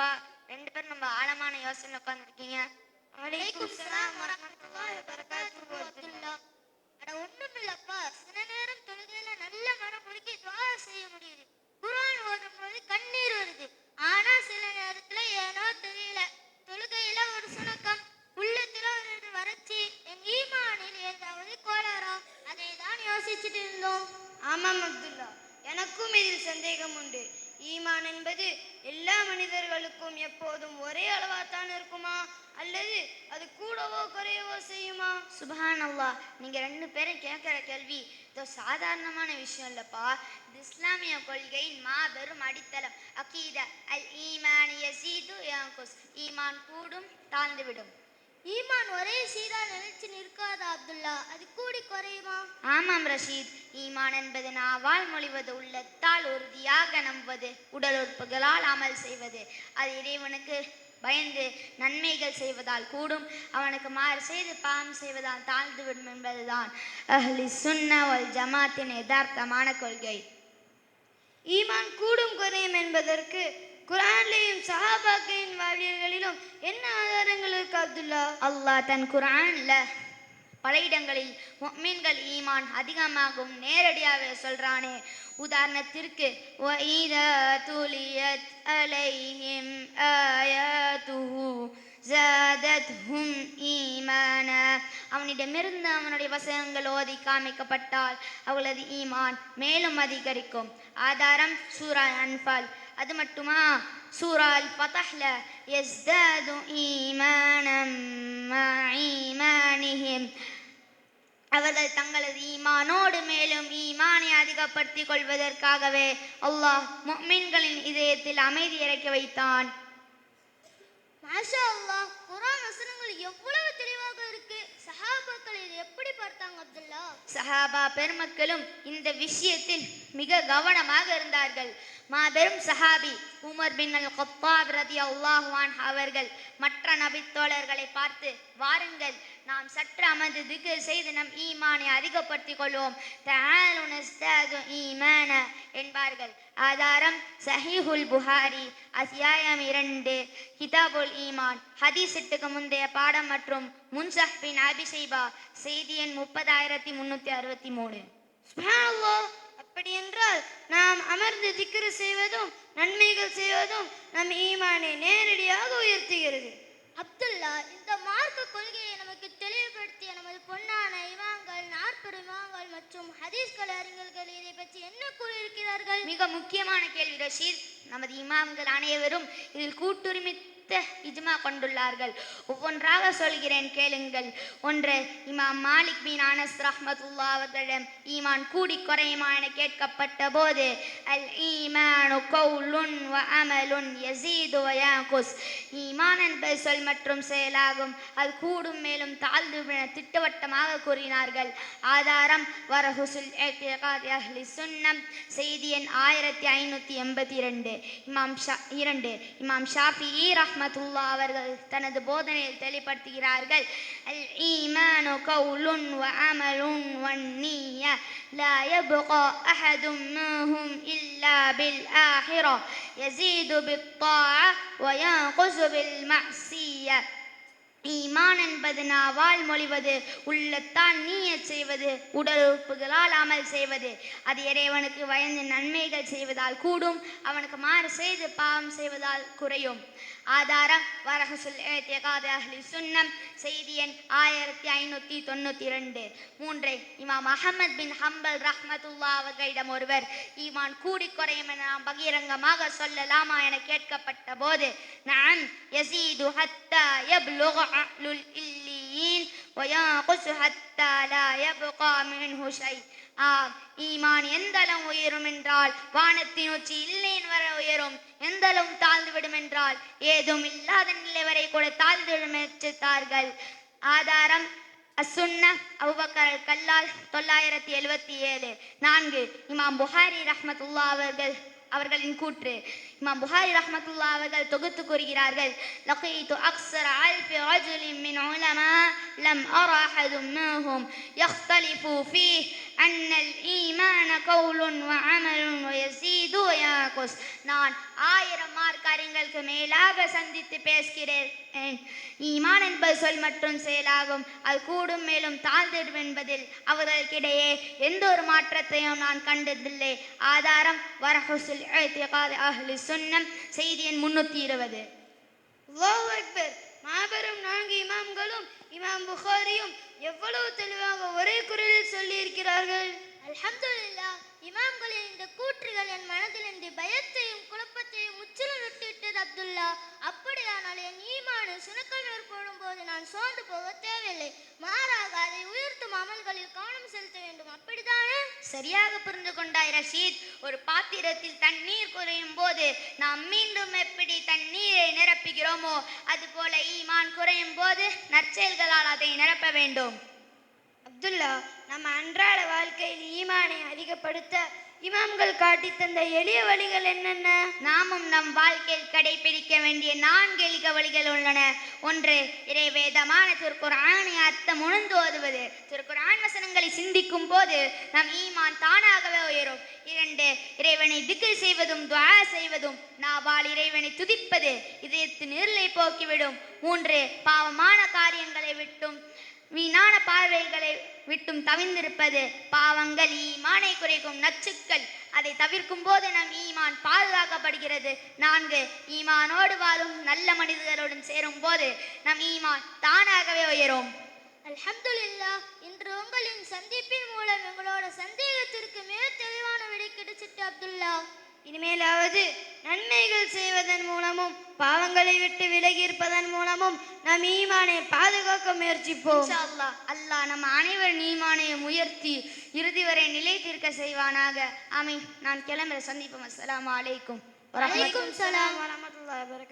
இல்லப்பா, 2 பேரும் நம்ம ஆழமான யோசனை உட்கார்ந்துருக்கீங்க. வலைக்கும் ஸலாம் வரஹ்மத்துல்லாஹி வபரகாத்துஹு அப்துல்லா. அட ஒண்ணுமில்லப்பா, சில நேரம் தொழுகையில நல்ல மனமுருகி துஆ செய்ய முடியுது. குர்ஆன் ஓதும்போது கண்ணீர் வருது. ஆனா சில நேரத்துல ஏனோ தெரியல, தொழுகையில ஒரு சுணக்கம், உள்ளத்துல ஒரு வறட்சி. என் ஈமானில் ஏதாவது கோளாறா? அதை தான் யோசிச்சுட்டு இருந்தோம். ஆமாம் அப்துல்லா, எனக்கும் இதில் சந்தேகம் உண்டு. ஈமான் என்பது எல்லா மனிதர்களுக்கும் எப்போதும் ஒரே அளவாத்தான் இருக்குமா, அல்லது அது கூடவோ குறையவோ செய்யுமா? சுப்ஹானல்லாஹ், நீங்க 2 பேரும் கேட்கிற கேள்வி இதோ சாதாரணமான விஷயம் இல்லப்பா. இது இஸ்லாமிய கொள்கையின் மாபெரும் அடித்தளம். அகீதா அல் ஈமான் யஸீது யன்குஸ், ஈமான் கூடும் தாழ்ந்துவிடும். ஈமான் ஒரே சீரா நிலைச்சு நிற்காதா அப்துல்லா? அது கூடி குறையுமா? ஆமாம் ரஷீத், ஈமான் என்பது நாவால் மொழிவது, உள்ளத்தால் உறுதியாக நம்புவது, உடல் உறுப்புகளால் அமல் செய்வது. அது இறைவனுக்கு பயந்து நன்மைகள் செய்வதால் கூடும், அவனுக்கு மாறு செய்து பாவம் செய்வதால் தாழ்ந்துவிடும் என்பதுதான் அஹ்லி சுன்னா வல் ஜமாத்தின் யதார்த்தமான கொள்கை. ஈமான் கூடும் குறையும் என்பதற்கு குர்ஆனிலும் சஹாபாக்களின் வாழ்வியல்களிலும் என்ன ஆதாரங்கள் இருக்கு அப்துல்லா? அல்லாஹ் தன் குர்ஆன்ல பல இடங்களில் முஃமின்கள் ஈமான் அதிகமாகும் நேரடியாகவே சொல்றானே. உதாரணத்திற்கு வஇதா துலியத் அலைஹிம் ஆயாத்துஹு ஜாதத்ஹும் ஈமானா, அவனிடமிருந்து அவனுடைய வசனங்கள் ஓதி காமிக்கப்பட்டால் அவளது ஈமான் மேலும் அதிகரிக்கும். ஆதாரம் சூரா அன்ஃபால். அது மட்டுமா, சூரா அல் ஃபத்ஹ்ல யஸ்தாது ஈமானம் மா ஈமானிஹிம், அவர்கள் தங்களது ஈமானோடு மேலும் ஈமானை அதிகப்படுத்திக் கொள்வதற்காகவே அல்லாஹ் முஃமின்களின் இதயத்தில் அமைதி இறக்கி வைத்தான். மாஷா அல்லாஹ், குர்ஆன் வசனங்கள் எவ்வளவு தெளிவாக இருக்கு. சஹாபாக்கள் இதை எப்படி பார்த்தாங்க அப்துல்லா? சஹாபா பெருமக்களும் இந்த விஷயத்தில் மிக கவனமாக இருந்தார்கள். மாபெரும் சஹாபி உமர் பின் அல் கத்தாப் ரலியல்லாஹு அன்ஹு அவர்கள் மற்ற நபித்தோழர்களை பார்த்து, வாருங்கள் நாம் சற்று அமர்ந்து திக்ர் செய்து நம் ஈமானை அதிகப்படுத்திக் கொள்வோம், தஆலு நஸ்தாது ஈமான என்பார்கள். ஆதாரம் சஹீஹுல் புகாரி, அத்தியாயம் 2, கிதாபுல் ஈமான், ஹதீஸ் 8க்கு முந்தைய பாடம் மற்றும் முன்சஹ் பின் அபி ஷைபா, செய்தி எண் 30363. சுப்ஹானல்லாஹ், அப்படி என்றால் நாம் அமர்ந்து திக்ர் செய்வதும் நன்மைகள் செய்வதும் நம் ஈமானை நேரடியாக உயர்த்துகிறது. அப்துல்லா, இந்த மார்க்க கொள்கையை நமக்கு தெளிவுபடுத்திய நமது பொன்னான இமாம்கள், 40 இமாம்கள் மற்றும் ஹதீஸ்கள் அறிஞர்கள் இதை பற்றி என்ன கூறியிருக்கிறார்கள்? மிக முக்கியமான கேள்வி ரஷீத். நமது இமாம்கள் அனைவரும் இதில் கூட்டுரிமை இஜ்மா கொண்டுள்ளார்கள். ஒவ்வொன்றாக சொல்கிறேன், கேளுங்கள். 1. இமாம் மாலிக் பின் அனஸ் ரஹ்மத்துல்லாஹி அவர்களிடம் ஈமான் கூடி குறையுமா என கேட்கப்பட்ட போது, அல் ஈமானு கௌலுன் வ அமலுன் யஸீது வ யன்குஸ், ஈமான் என்பது சொல் மற்றும் செயலாகும், அது கூடும் மேலும் தாழ்ந்துவிடும் என திட்டவட்டமாக கூறினார்கள். ஆதாரம் வரஹுசுல் இஅ்திகாத் அஹ்லி சுன்னம், செய்தி எண் 1582. இமாம் ஷாஃபிஈ ரஹ்மத்துல்லாஹி அவர்கள் தனது போதனையில் தெளிவுபடுத்துகிறார்கள், அல் ஈமானு கௌலுன் வ அமலுன் வன் நிய்ய லா யப்கா அஹதும் மின்ஹும் இல்லா பில் ஆஹிரா யஸீது பித் தாஅ வ யன்குஸு பில் மஅசிய்ய. ஈமான் என்பது நாவால் மொழிவது, உள்ளத்தால் நீயத் செய்வது, உடல் உறுப்புகளால் அமல் செய்வது. அது இறைவனுக்கு பயந்து நன்மைகள் செய்வதால் கூடும், அவனுக்கு மாறு செய்து பாவம் செய்வதால் குறையும். ஆதாரம் வரஹுசுல் இஅ்திகாத் அஹ்லி சுன்னம், செய்தி எண் 1592. 3. இமாம் அஹ்மத் பின் ஹம்பல் ரஹ்மத்துல்லாஹி அவர்களிடம் ஒருவர், ஈமான் கூடி குறையும் என நாம் பகிரங்கமாக சொல்லலாமா என கேட்கப்பட்ட போது, நஅம் யஸீது ஹத்தா யப்லுக அஹ்லுல் இல்லியீன் வ யன்குஸு ஹத்தா லா யப்கா மின்ஹு ஷை. ஈமான் எந்த அளவு உயரும் என்றால் வானத்தின் உச்சி இல்லையின் வரை உயரும், எந்த அளவு தாழ்ந்துவிடும் என்றால் ஏதும் இல்லாத நிலை வரை கூட தாழ்ந்துவிடும் எச்சரித்தார்கள். ஆதாரம் அசுன்னா அபூபக்கர் அல் கல்லால் 977. 4. இமாம் புகாரி ரஹ்மத்துல்லாஹி அவர்களின் கூற்று, இமாம் புகாரி ரஹ்மத்துல்லாஹி அவர்கள் தொகுத்து கூறுகிறார்கள், லகீது அக்ஸர அல்ஃபி ரஜுலின் மின் உலமா லம் அரா அஹதும் மின்ஹும் யக்தலிஃபு ஃபீஹ் அன்னல் ஈமான கவுலுன் வ அமலுன் வ யஸீது வ யன்குஸ். நான் 1000 மார்க்கறிஞர்களுக்கு மேலாக சந்தித்து பேசுகிறேன். ஈமான் என்பது சொல் மற்றும் செயலாகும், அது கூடும் மேலும் தாழ்ந்திடும் என்பதில் அவர்களுக்கிடையே எந்த ஒரு மாற்றத்தையும் நான் கண்டதில்லை. ஆதாரம் வரஹுசுல் இஅ்திகாத் அஹ்லி சுன்னம், செய்தி எண் 320. அல்லாஹு அக்பர். மாபெரும் 4 இமாம்களும் இமாம் புகாரியும் எவ்வளவு தெளிவாக ஒரே குரலில் சொல்லி இருக்கிறார்கள். அல்ஹம்துலில்லாஹ். இமாம்களின் இந்த கூற்றுகள் என் மனதிலிருந்து பயத்தையும் குழப்பத்தையும் முற்றிலும் விட்டுவிட்டது அப்துல்லா. அப்படியானால் என் ஈமானு சுணக்கம் ஏற்படும் போது நான் சோர்ந்து போக தேவையில்லை. மாறாக அதை உயர்த்தும் அமல்களில் கவனம் செலுத்த வேண்டும். அப்படித்தானே? சரியாக புரிந்து கொண்டாய் ரஷீத். ஒரு பாத்திரத்தில் தண்ணீர் குறையும் போது நாம் மீண்டும் எப்படி தண்ணீரை நிரப்புகிறோமோ அதுபோல ஈமான் குறையும் போது நற்செயல்களால் அதை நிரப்ப வேண்டும். அப்துல்லா, நம்ம அன்றாட வாழ்க்கையில் ஈமானை அதிகப்படுத்த இமாம்கள் காட்டி தந்த எளிய வழிகள் என்னென்ன? நாமும் நம் வாழ்க்கையில் கடைபிடிக்க வேண்டிய 4 எளிய வழிகள் உள்ளன. 1, இறைவேதமான திருக்குர்ஆனை அர்த்தம் உணர்ந்து ஓதுவது. திருக்குர்ஆன் வசனங்களை சிந்திக்கும் போது நம் ஈமான் தானாகவே உயரும். 2, இறைவனை திக்ர் செய்வதும் துஆ செய்வதும். நாவால் இறைவனை துதிப்பது இதயத்தின் இருளை போக்கிவிடும். 3, பாவமான காரியங்களை விட்டும் வீணான பார்வைகளை விட்டும் தவிர்ந்திருப்பது. பாவங்கள் ஈமானை குறைக்கும் நச்சுக்கள், அதை தவிர்க்கும் போது நம் ஈமான் பாதுகாக்கப்படுகிறது. 4, ஈமானோடு வாழும் நல்ல மனிதர்களுடன் சேரும் போது நம் ஈமான் தானாகவே உயரும். அல்ஹம்துலில்லாஹ். இன்று உங்களின் சந்திப்பின் மூலம் எங்களோட சந்தேகத்திற்கு மிக தெளிவான விடை கிடைச்சிட்டு அப்துல்லா. இனிமேலாவது நன்மைகள் செய்வதன் மூலமும் பாவங்களை விட்டு விலகி இருப்பதன் மூலமும் நம் ஈமானை பாதுகாக்க முயற்சிப்போம். இன்ஷா அல்லாஹ். அல்லாஹ் நம் அனைவரின் ஈமானையும் உயர்த்தி இறுதி வரை நிலைத்திருக்க செய்வானாக. ஆமீன். நான் கிளம்புற. சந்திப்போம். அஸ்ஸலாமு அலைக்கும் வலைக்கும் ஸலாம் வரஹ்மத்துல்லாஹி வபரகாத்துஹு.